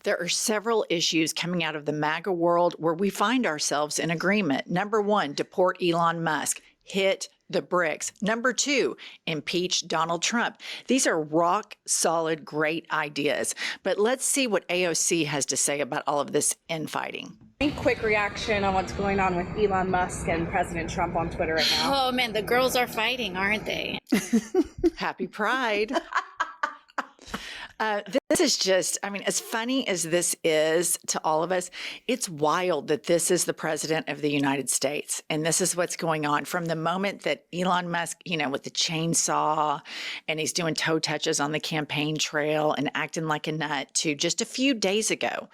There are several issues coming out of the MAGA world where we find ourselves in agreement. Number one, deport Elon Musk. Hit the bricks. Number two, impeach Donald Trump. These are rock solid, great ideas. But let's see what AOC has to say about all of this infighting. Quick reaction on what's going on with Elon Musk and President Trump on Twitter right now. Oh man, the girls are fighting, aren't they? Happy Pride. This is just, I mean, as funny as this is to all of us, it's wild that this is the president of the United States. And this is what's going on from the moment that Elon Musk, with the chainsaw and he's doing toe touches on the campaign trail and acting like a nut to just a few days ago,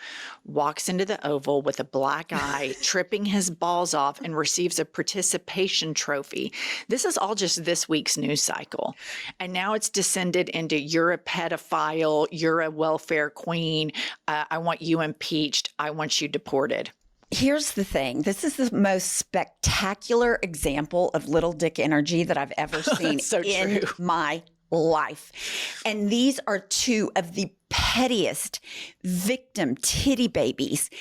walks into the Oval with a black eye, tripping his balls off and receives a participation trophy. This is all just this week's news cycle. And now it's descended into you're a pedophile. You're a welfare queen. I want you impeached. I want you deported. Here's the thing. This is the most spectacular example of little dick energy that I've ever seen in my life. And these are two of the pettiest victim titty babies.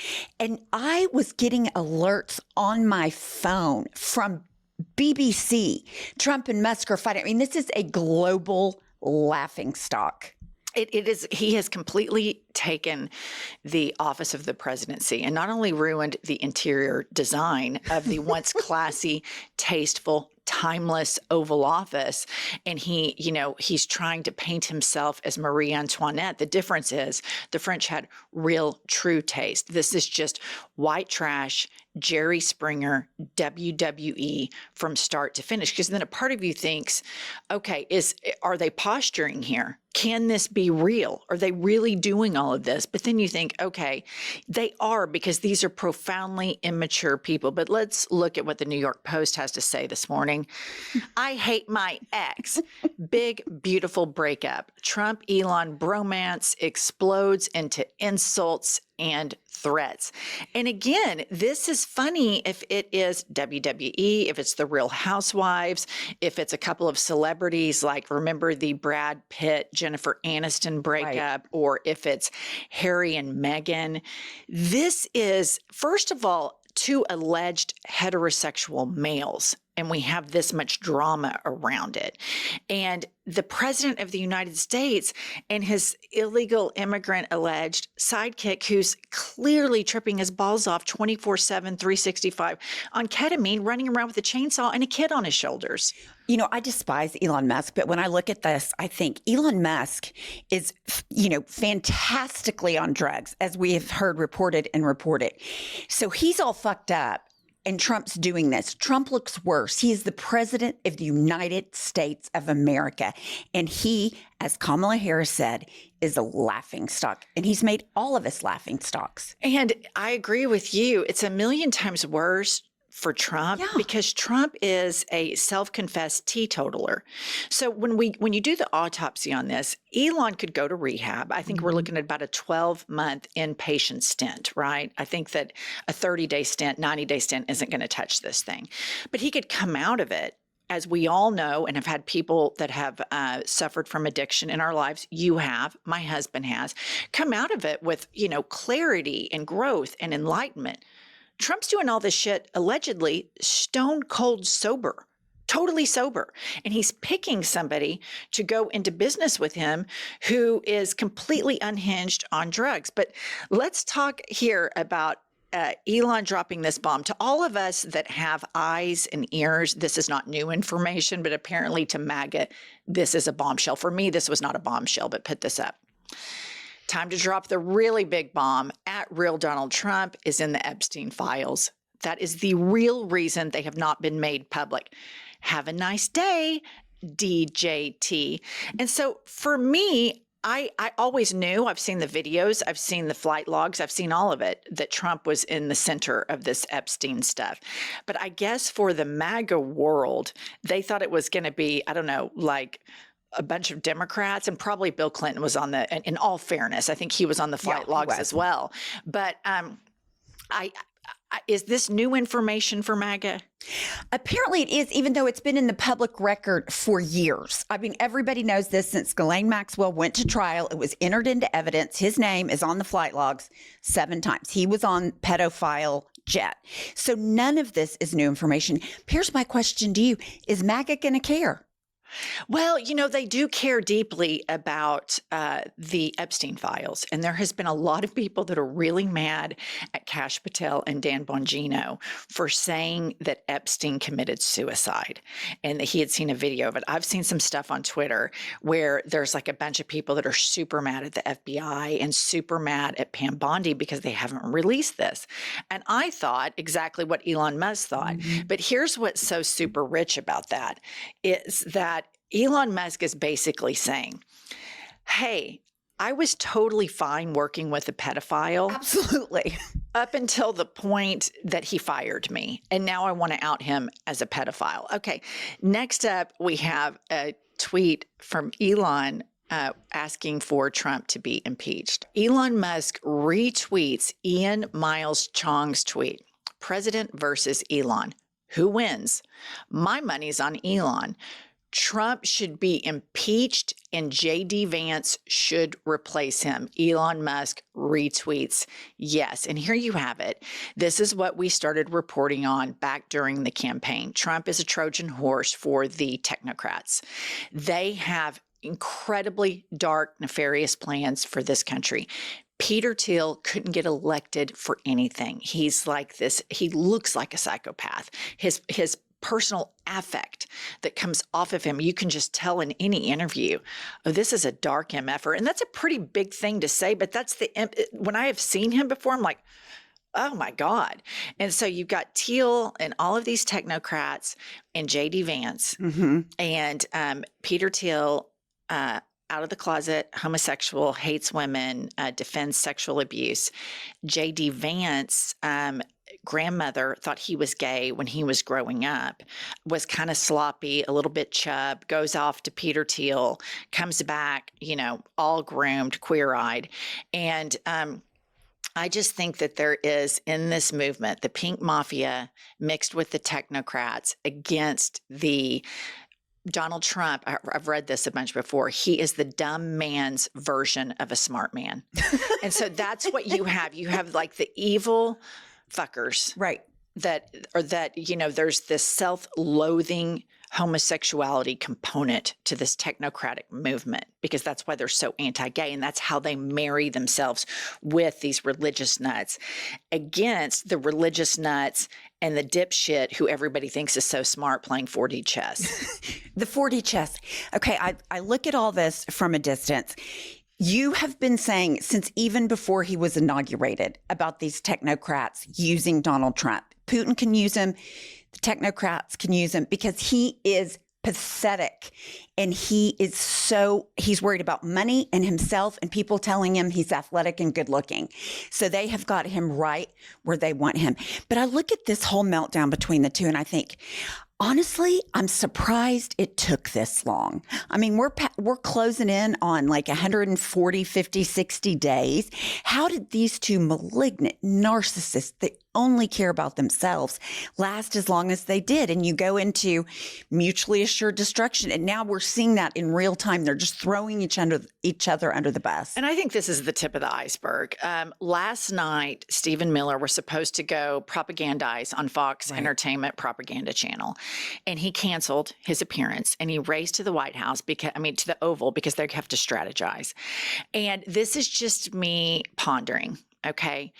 And I was getting alerts on my phone from BBC. Trump and Musk are fighting. I mean, this is a global laughingstock. It is. He has completely taken the office of the presidency and not only ruined the interior design of the once classy, tasteful, timeless Oval Office. And he's trying to paint himself as Marie Antoinette. The difference is the French had real, true taste. This is just white trash, Jerry Springer, WWE from start to finish. Because then a part of you thinks, okay, are they posturing here? Can this be real? Are they really doing all of this? But then you think, okay, they are, because these are profoundly immature people. But let's look at what the New York Post has to say this morning. I hate my ex. Big, beautiful breakup. Trump-Elon bromance explodes into insults and threats. And again, this is funny if it is WWE, if it's the Real Housewives, if it's a couple of celebrities like, remember the Brad Pitt, Jennifer Aniston breakup, right, or if it's Harry and Meghan. This is, first of all, two alleged heterosexual males, and we have this much drama around it. And the president of the United States and his illegal immigrant alleged sidekick, who's clearly tripping his balls off 24/7, 365 on ketamine, running around with a chainsaw and a kid on his shoulders. I despise Elon Musk, but when I look at this, I think Elon Musk is, fantastically on drugs, as we have heard reported. So he's all fucked up. And Trump's doing this. Trump looks worse. He is the president of the United States of America. And he, as Kamala Harris said, is a laughingstock. And he's made all of us laughingstocks. And I agree with you. It's a million times worse for Trump, because Trump is a self-confessed teetotaler. So when you do the autopsy on this, Elon could go to rehab. I think we're looking at about a 12-month inpatient stint, right? I think that a 30-day stint, 90-day stint isn't going to touch this thing. But he could come out of it, as we all know, and have had people that have suffered from addiction in our lives. You have, my husband has, come out of it with, clarity and growth and enlightenment. Trump's doing all this shit allegedly stone cold sober, totally sober. And he's picking somebody to go into business with him who is completely unhinged on drugs. But let's talk here about Elon dropping this bomb. To all of us that have eyes and ears, this is not new information, but apparently to MAGA, this is a bombshell. For me, this was not a bombshell, but put this up. Time to drop the really big bomb. At Real Donald Trump is in the Epstein files. That is the real reason they have not been made public. Have a nice day, DJT. And so for me, I always knew, I've seen the videos, I've seen the flight logs, I've seen all of it, that Trump was in the center of this Epstein stuff. But I guess for the MAGA world, they thought it was going to be, I don't know, like a bunch of Democrats, and probably Bill Clinton was on the, in all fairness, I think he was on the flight logs as well. But Is this new information for MAGA? Apparently it is, even though it's been in the public record for years. I mean, everybody knows this since Ghislaine Maxwell went to trial. It was entered into evidence. His name is on the flight logs 7 times. He was on pedophile jet. So none of this is new information. Here's my question to you. Is MAGA going to care? Well, they do care deeply about the Epstein files. And there has been a lot of people that are really mad at Kash Patel and Dan Bongino for saying that Epstein committed suicide and that he had seen a video of it. I've seen some stuff on Twitter where there's like a bunch of people that are super mad at the FBI and super mad at Pam Bondi because they haven't released this. And I thought exactly what Elon Musk thought. But here's what's so super rich about that is that Elon Musk is basically saying, hey, I was totally fine working with a pedophile. Absolutely. Up until the point that he fired me. And now I want to out him as a pedophile. Okay. Next up, we have a tweet from Elon asking for Trump to be impeached. Elon Musk retweets Ian Miles Chong's tweet. President versus Elon. Who wins? My money's on Elon. Trump should be impeached and J.D. Vance should replace him. Elon Musk retweets yes. And here you have it. This is what we started reporting on back during the campaign. Trump is a Trojan horse for the technocrats. They have incredibly dark, nefarious plans for this country. Peter Thiel couldn't get elected for anything. He's like this. He looks like a psychopath. His personal affect that comes off of him, you can just tell in any interview, oh, this is a dark MFer. And that's a pretty big thing to say, but that's when I have seen him before, I'm like, oh my God. And so you've got Thiel and all of these technocrats and J.D. Vance and Peter Thiel, out of the closet, homosexual, hates women, defends sexual abuse. J.D. Vance, grandmother thought he was gay when he was growing up, was kind of sloppy, a little bit chub, goes off to Peter Thiel, comes back, all groomed, queer-eyed. And I just think that there is in this movement, the pink mafia mixed with the technocrats against the Donald Trump. I've read this a bunch before. He is the dumb man's version of a smart man. And so that's what you have. You have like the evil fuckers. Right. That there's this self-loathing homosexuality component to this technocratic movement because that's why they're so anti-gay and that's how they marry themselves with these religious nuts against the religious nuts and the dipshit who everybody thinks is so smart playing 4D chess. The 4D chess. Okay, I look at all this from a distance. You have been saying since even before he was inaugurated about these technocrats using Donald Trump. Putin can use him. The technocrats can use him because he is pathetic and he's worried about money and himself and people telling him he's athletic and good looking. So they have got him right where they want him. But I look at this whole meltdown between the two and I think, honestly, I'm surprised it took this long. I mean, we're closing in on like 140, 50, 60 days. How did these two malignant narcissists that only care about themselves last as long as they did? And you go into mutually assured destruction. And now we're seeing that in real time. They're just throwing each other under the bus. And I think this is the tip of the iceberg. Last night, Stephen Miller was supposed to go propagandize on Fox Entertainment Propaganda Channel. And he canceled his appearance and he raced to the White House to the Oval because they have to strategize. And this is just me pondering. Okay.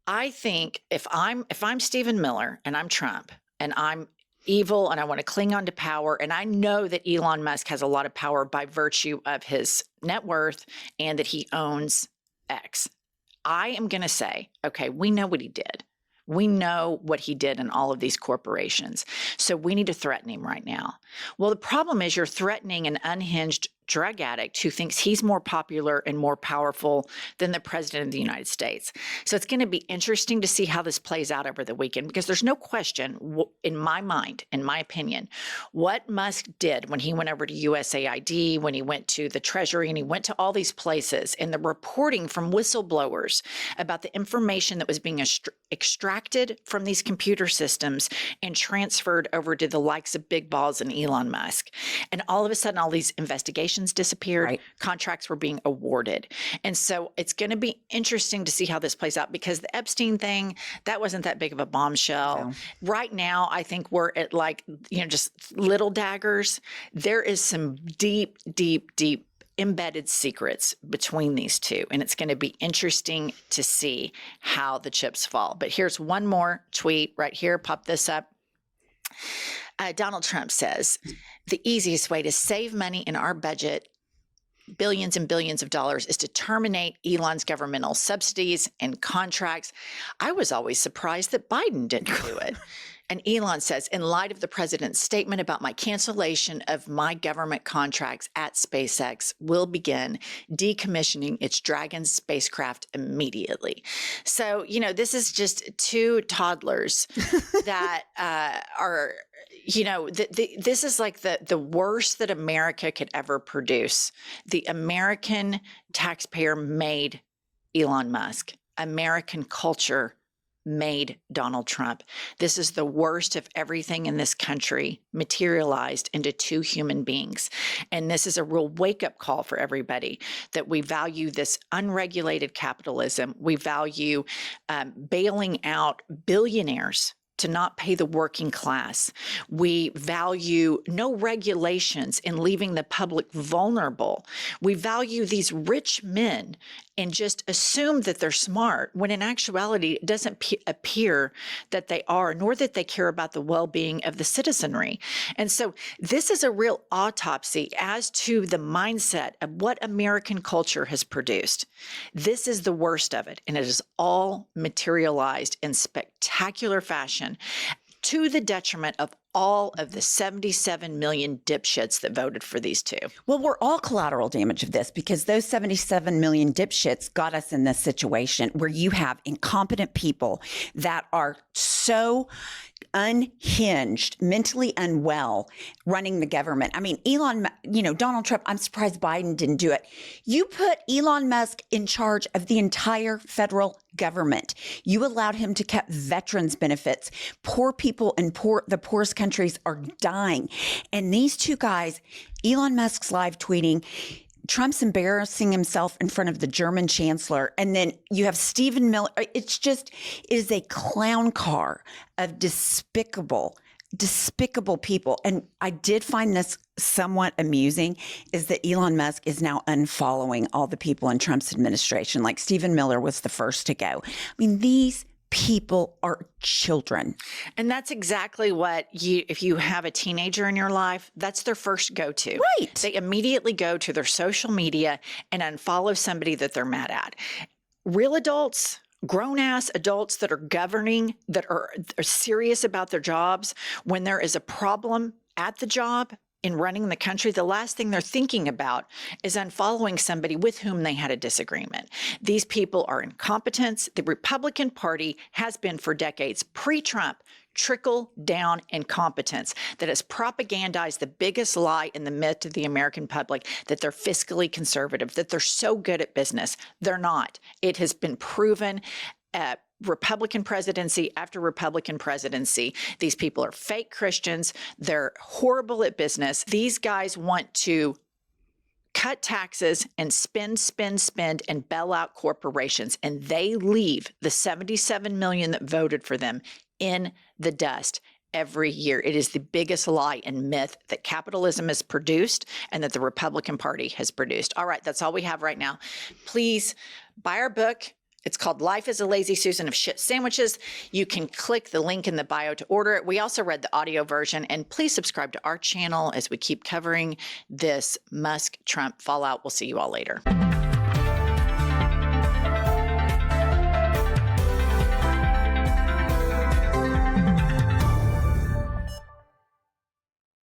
I think if I'm Stephen Miller and I'm Trump and I'm evil and I want to cling on to power, and I know that Elon Musk has a lot of power by virtue of his net worth and that he owns X, I am going to say, okay, we know what he did. We know what he did in all of these corporations. So we need to threaten him right now. Well, the problem is you're threatening an unhinged drug addict who thinks he's more popular and more powerful than the president of the United States. So it's going to be interesting to see how this plays out over the weekend, because there's no question in my mind, in my opinion, what Musk did when he went over to USAID, when he went to the Treasury, and he went to all these places, and the reporting from whistleblowers about the information that was being extracted from these computer systems and transferred over to the likes of Big Balls and Elon Musk. And all of a sudden, all these investigations disappeared, right. Contracts were being awarded. And so it's going to be interesting to see how this plays out, because the Epstein thing, that wasn't that big of a bombshell. No. Right now, I think we're at just little daggers. There is some deep, deep, deep embedded secrets between these two. And it's going to be interesting to see how the chips fall. But here's one more tweet right here. Pop this up. Donald Trump says, the easiest way to save money in our budget, billions and billions of dollars, is to terminate Elon's governmental subsidies and contracts. I was always surprised that Biden didn't do it. And Elon says, in light of the president's statement about my cancellation of my government contracts at SpaceX, will begin decommissioning its Dragon spacecraft immediately. So, this is just two toddlers that are, this is like the worst that America could ever produce. The American taxpayer made Elon Musk. American culture made Donald Trump. This is the worst of everything in this country materialized into two human beings. And this is a real wake-up call for everybody, that we value this unregulated capitalism. We value bailing out billionaires to not pay the working class. We value no regulations in leaving the public vulnerable. We value these rich men and just assume that they're smart, when in actuality, it doesn't appear that they are, nor that they care about the well-being of the citizenry. And so this is a real autopsy as to the mindset of what American culture has produced. This is the worst of it, and it is all materialized in spectacular fashion to the detriment of all of the 77 million dipshits that voted for these two. Well, we're all collateral damage of this, because those 77 million dipshits got us in this situation where you have incompetent people that are so unhinged, mentally unwell, running the government. I mean, Donald Trump, I'm surprised Biden didn't do it. You put Elon Musk in charge of the entire federal government. You allowed him to cut veterans benefits. Poor people in the poorest countries are dying. And these two guys, Elon Musk's live tweeting, Trump's embarrassing himself in front of the German chancellor. And then you have Stephen Miller. It is a clown car of despicable people. And I did find this somewhat amusing, is that Elon Musk is now unfollowing all the people in Trump's administration. Like Stephen Miller was the first to go. I mean, these people are children. And that's exactly what if you have a teenager in your life, that's their first go-to. Right. They immediately go to their social media and unfollow somebody that they're mad at. Real adults, grown-ass adults that are governing, that are serious about their jobs, when there is a problem at the job in running the country, the last thing they're thinking about is unfollowing somebody with whom they had a disagreement. These people are incompetents. The Republican Party has been for decades, pre-Trump, trickle-down incompetence that has propagandized the biggest lie in the myth of the American public, that they're fiscally conservative, that they're so good at business. They're not. It has been proven Republican presidency after Republican presidency. These people are fake Christians. They're horrible at business. These guys want to cut taxes and spend and bail out corporations. And they leave the 77 million that voted for them in the dust every year. It is the biggest lie and myth that capitalism has produced and that the Republican Party has produced. All right, that's all we have right now. Please buy our book. It's called Life is a Lazy Susan of Shit Sandwiches. You can click the link in the bio to order it. We also read the audio version. And please subscribe to our channel as we keep covering this Musk-Trump fallout. We'll see you all later.